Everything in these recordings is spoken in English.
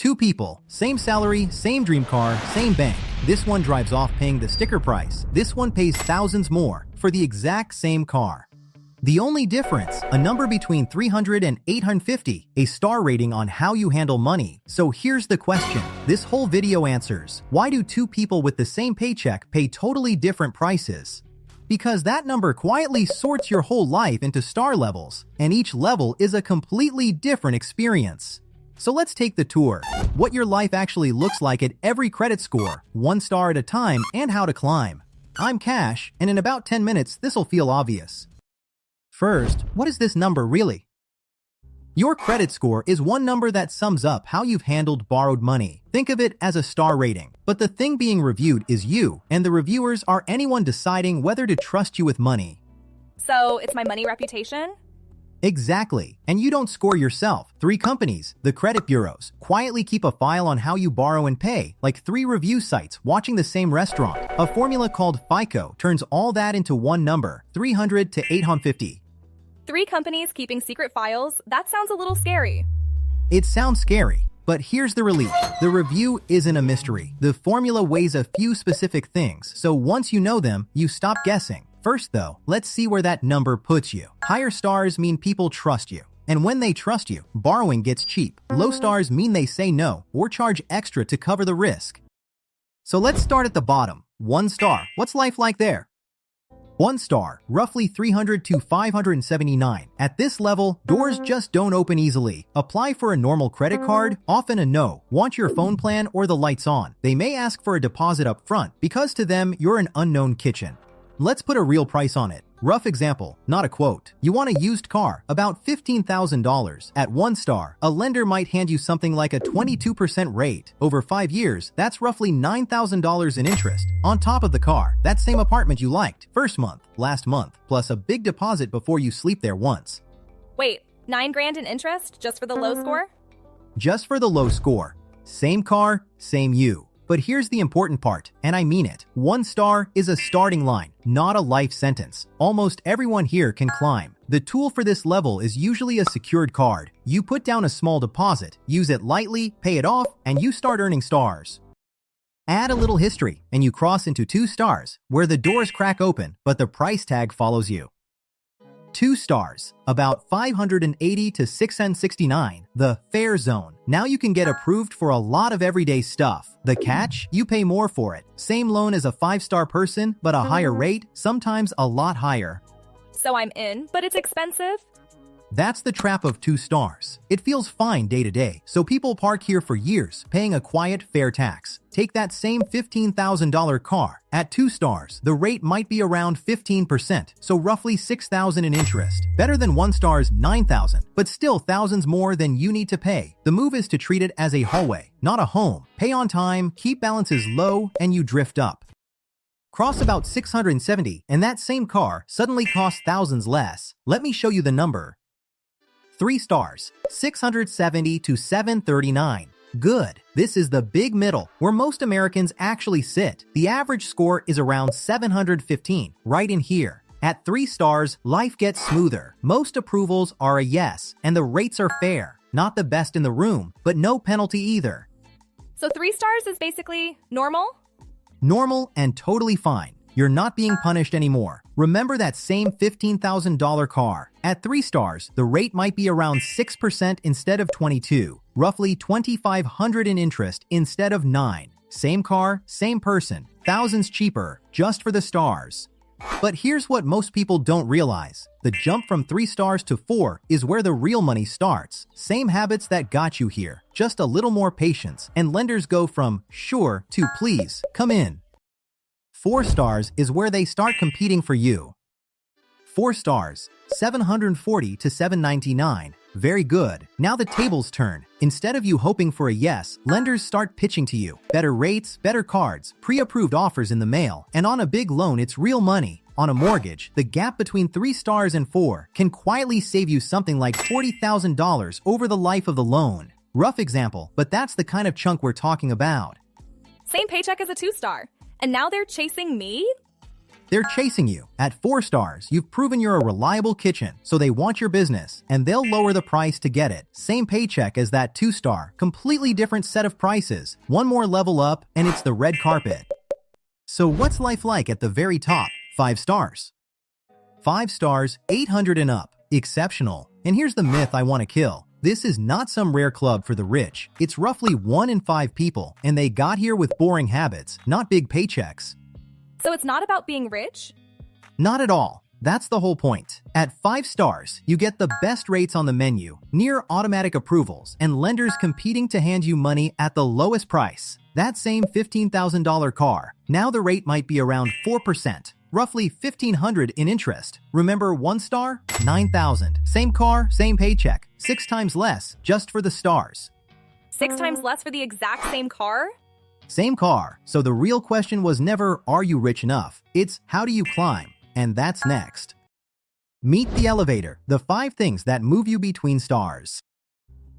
Two people, same salary, same dream car, same bank. This one drives off paying the sticker price. This one pays thousands more for the exact same car. The only difference, a number between 300 and 850, a star rating on how you handle money. So here's the question. This whole video answers, why do two people with the same paycheck pay totally different prices? Because that number quietly sorts your whole life into star levels, and each level is a completely different experience. So let's take the tour. What your life actually looks like at every credit score, 1 star at a time, and how to climb. I'm Cash, and in about 10 minutes, this'll feel obvious. First, what is this number really? Your credit score is one number that sums up how you've handled borrowed money. Think of it as a star rating. But the thing being reviewed is you, and the reviewers are anyone deciding whether to trust you with money. So it's my money reputation? Exactly. And you don't score yourself. 3 companies, the credit bureaus, quietly keep a file on how you borrow and pay, like 3 review sites watching the same restaurant. A formula called FICO turns all that into one number, 300 to 850. 3 companies keeping secret files? That sounds a little scary. It sounds scary, but here's the relief. The review isn't a mystery. The formula weighs a few specific things, so once you know them, you stop guessing. First though, let's see where that number puts you. Higher stars mean people trust you. And when they trust you, borrowing gets cheap. Low stars mean they say no or charge extra to cover the risk. So let's start at the bottom. 1 star. What's life like there? 1 star, roughly 300 to 579. At this level, doors just don't open easily. Apply for a normal credit card, often a no. Want your phone plan or the lights on. They may ask for a deposit up front because to them, you're an unknown kitchen. Let's put a real price on it. Rough example, not a quote. You want a used car, about $15,000. At 1 star, a lender might hand you something like a 22% rate. Over 5 years, that's roughly $9,000 in interest. On top of the car, that same apartment you liked, first month, last month, plus a big deposit before you sleep there once. Wait, $9,000 in interest just for the low score? Just for the low score. Same car, same you. But here's the important part, and I mean it. 1 star is a starting line, not a life sentence. Almost everyone here can climb. The tool for this level is usually a secured card. You put down a small deposit, use it lightly, pay it off, and you start earning stars. Add a little history, and you cross into 2 stars, where the doors crack open, but the price tag follows you. 2 stars, about 580 to 669, the fair zone. Now you can get approved for a lot of everyday stuff. The catch? You pay more for it. Same loan as a 5-star person, but a higher rate, sometimes a lot higher. So I'm in, but it's expensive? That's the trap of 2 stars. It feels fine day to day, so people park here for years, paying a quiet, fair tax. Take that same $15,000 car. At 2 stars, the rate might be around 15%, so roughly $6,000 in interest. Better than 1 star's $9,000, but still thousands more than you need to pay. The move is to treat it as a hallway, not a home. Pay on time, keep balances low, and you drift up. Cross about 670, and that same car suddenly costs thousands less. Let me show you the number. 3 stars, 670 to 739. Good. This is the big middle, where most Americans actually sit. The average score is around 715, right in here. At 3 stars, life gets smoother. Most approvals are a yes, and the rates are fair. Not the best in the room, but no penalty either. So 3 stars is basically normal? Normal and totally fine. You're not being punished anymore. Remember that same $15,000 car. At 3 stars, the rate might be around 6% instead of 22, roughly $2,500 in interest instead of 9. Same car, same person, thousands cheaper, just for the stars. But here's what most people don't realize. The jump from 3 stars to 4 is where the real money starts. Same habits that got you here, just a little more patience, and lenders go from sure to please, come in. 4 stars is where they start competing for you. 4 stars, 740 to 799. Very good. Now the tables turn. Instead of you hoping for a yes, lenders start pitching to you. Better rates, better cards, pre-approved offers in the mail, and on a big loan it's real money. On a mortgage, the gap between 3 stars and 4 can quietly save you something like $40,000 over the life of the loan. Rough example, but that's the kind of chunk we're talking about. Same paycheck as a 2 star. And now they're chasing me? They're chasing you. At 4 stars, you've proven you're a reliable kitchen, so they want your business, and they'll lower the price to get it. Same paycheck as that 2-star, completely different set of prices. One more level up, and it's the red carpet. So what's life like at the very top? 5 stars. 5 stars, 800 and up. Exceptional. And here's the myth I want to kill. This is not some rare club for the rich. It's roughly 1 in 5 people, and they got here with boring habits, not big paychecks. So it's not about being rich? Not at all. That's the whole point. At 5 stars, you get the best rates on the menu, near automatic approvals, and lenders competing to hand you money at the lowest price. That same $15,000 car, now the rate might be around 4%. Roughly $1,500 in interest. Remember 1 star? $9,000. Same car, same paycheck. 6 times less, just for the stars. 6 times less for the exact same car? Same car. So the real question was never, are you rich enough? It's, how do you climb? And that's next. Meet the elevator, the 5 things that move you between stars.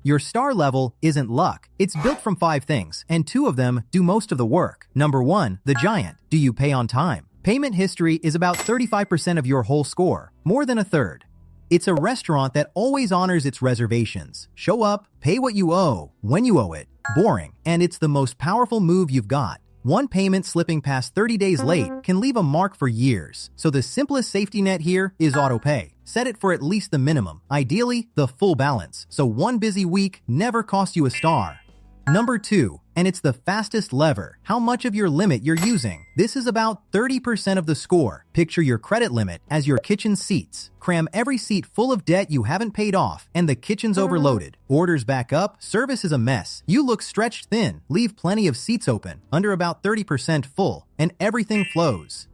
Your star level isn't luck. It's built from 5 things, and 2 of them do most of the work. Number 1, the giant. Do you pay on time? Payment history is about 35% of your whole score, more than a third. It's a restaurant that always honors its reservations. Show up, pay what you owe, when you owe it. Boring, and it's the most powerful move you've got. One payment slipping past 30 days late can leave a mark for years. So the simplest safety net here is autopay. Set it for at least the minimum, ideally the full balance, so one busy week never costs you a star. Number 2, and it's the fastest lever, how much of your limit you're using. This is about 30% of the score. Picture your credit limit as your kitchen seats. Cram every seat full of debt you haven't paid off, and the kitchen's overloaded. Orders back up, service is a mess. You look stretched thin, leave plenty of seats open, under about 30% full, and everything flows.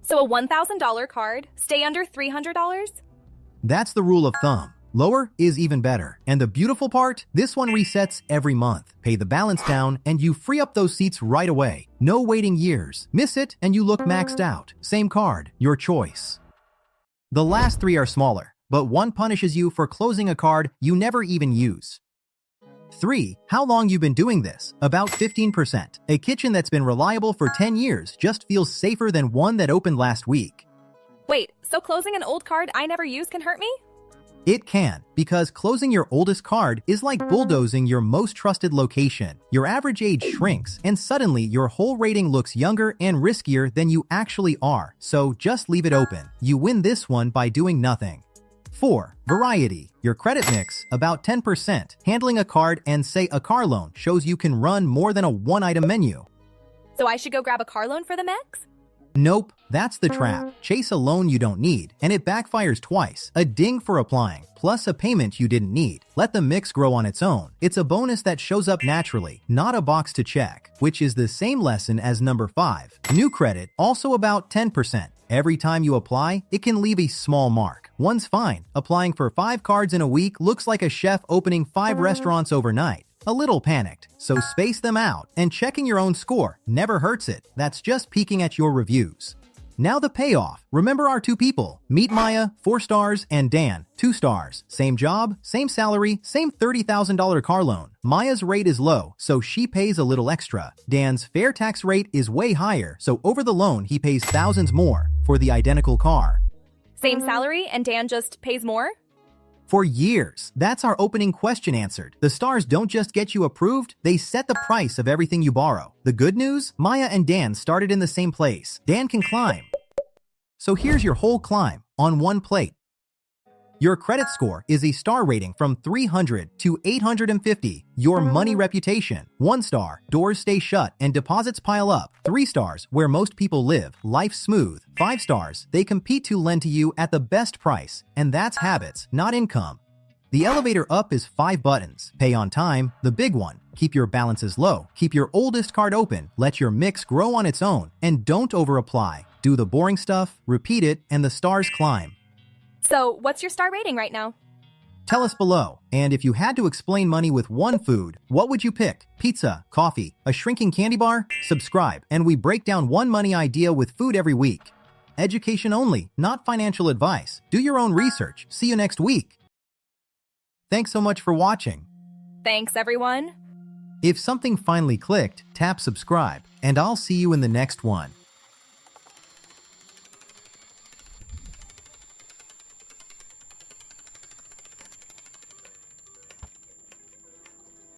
So a $1,000 card, stay under $300? That's the rule of thumb. Lower is even better. And the beautiful part? This one resets every month. Pay the balance down and you free up those seats right away. No waiting years. Miss it and you look maxed out. Same card, your choice. The last 3 are smaller, but one punishes you for closing a card you never even use. 3. How long you've been doing this? About 15%. A kitchen that's been reliable for 10 years just feels safer than one that opened last week. Wait, so closing an old card I never use can hurt me? It can, because closing your oldest card is like bulldozing your most trusted location. Your average age shrinks, and suddenly your whole rating looks younger and riskier than you actually are. So just leave it open. You win this one by doing nothing. 4. Variety. Your credit mix, about 10%. Handling a card and say a car loan shows you can run more than a 1-item menu. So I should go grab a car loan for the mix? Nope, that's the trap. Chase a loan you don't need, and it backfires twice. A ding for applying, plus a payment you didn't need. Let the mix grow on its own. It's a bonus that shows up naturally, not a box to check, which is the same lesson as number 5. New credit, also about 10%. Every time you apply, it can leave a small mark. One's fine. Applying for 5 cards in a week looks like a chef opening 5 restaurants overnight. A little panicked, so space them out, and checking your own score never hurts it. That's just peeking at your reviews. Now the payoff. Remember our 2 people. Meet Maya, 4 stars, and Dan, 2 stars. Same job, same salary, same $30,000 car loan. Maya's rate is low, so she pays a little extra. Dan's fair tax rate is way higher, so over the loan he pays thousands more for the identical car. Same salary and Dan just pays more? For years. That's our opening question answered. The stars don't just get you approved, they set the price of everything you borrow. The good news? Maya and Dan started in the same place. Dan can climb. So here's your whole climb on one plate. Your credit score is a star rating from 300 to 850. Your money reputation. 1 star, doors stay shut and deposits pile up. 3 stars, where most people live, life's smooth. 5 stars, they compete to lend to you at the best price. And that's habits, not income. The elevator up is 5 buttons. Pay on time, the big one. Keep your balances low. Keep your oldest card open. Let your mix grow on its own. And don't over-apply. Do the boring stuff, repeat it, and the stars climb. So, what's your star rating right now? Tell us below. And if you had to explain money with one food, what would you pick? Pizza, coffee, a shrinking candy bar? Subscribe, and we break down one money idea with food every week. Education only, not financial advice. Do your own research. See you next week. Thanks so much for watching. Thanks, everyone. If something finally clicked, tap subscribe, and I'll see you in the next one.